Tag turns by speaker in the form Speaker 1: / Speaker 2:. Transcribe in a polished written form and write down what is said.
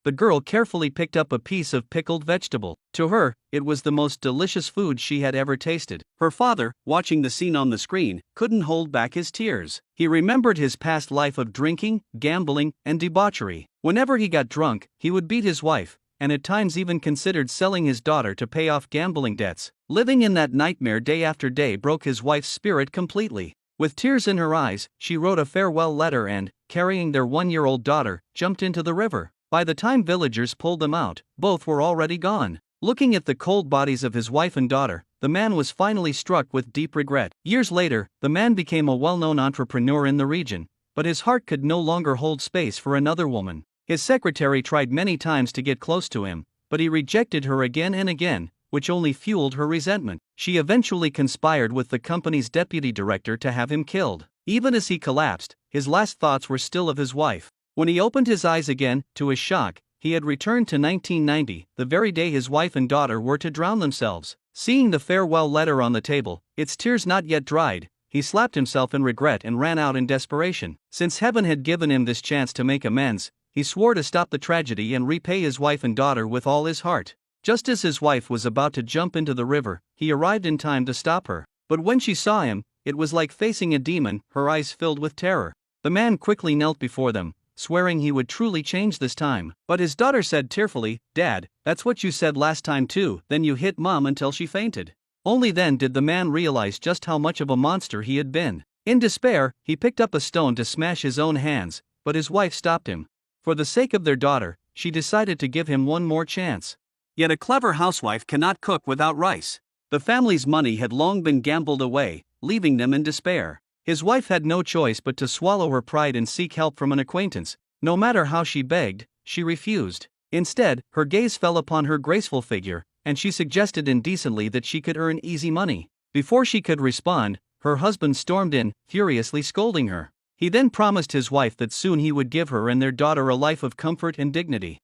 Speaker 1: The girl carefully picked up a piece of pickled vegetable. To her, it was the most delicious food she had ever tasted. Her father, watching the scene on the screen, couldn't hold back his tears. He remembered his past life of drinking, gambling, and debauchery. Whenever he got drunk, he would beat his wife, and at times even considered selling his daughter to pay off gambling debts. Living in that nightmare day after day broke his wife's spirit completely. With tears in her eyes, she wrote a farewell letter and, carrying their 1-year-old daughter, jumped into the river. By the time villagers pulled them out, both were already gone. Looking at the cold bodies of his wife and daughter, the man was finally struck with deep regret. Years later, the man became a well-known entrepreneur in the region, but his heart could no longer hold space for another woman. His secretary tried many times to get close to him, but he rejected her again and again, which only fueled her resentment. She eventually conspired with the company's deputy director to have him killed. Even as he collapsed, his last thoughts were still of his wife. When he opened his eyes again, to his shock, he had returned to 1990, the very day his wife and daughter were to drown themselves. Seeing the farewell letter on the table, its tears not yet dried, he slapped himself in regret and ran out in desperation. Since heaven had given him this chance to make amends, he swore to stop the tragedy and repay his wife and daughter with all his heart. Just as his wife was about to jump into the river, he arrived in time to stop her. But when she saw him, it was like facing a demon, her eyes filled with terror. The man quickly knelt before them, swearing he would truly change this time. But his daughter said tearfully, "Dad, that's what you said last time too." Then you hit Mom until she fainted. Only then did the man realize just how much of a monster he had been. In despair, he picked up a stone to smash his own hands, but his wife stopped him. For the sake of their daughter, she decided to give him one more chance. Yet a clever housewife cannot cook without rice. The family's money had long been gambled away, leaving them in despair. His wife had no choice but to swallow her pride and seek help from an acquaintance. No matter how she begged, she refused. Instead, her gaze fell upon her graceful figure, and she suggested indecently that she could earn easy money. Before she could respond, her husband stormed in, furiously scolding her. He then promised his wife that soon he would give her and their daughter a life of comfort and dignity.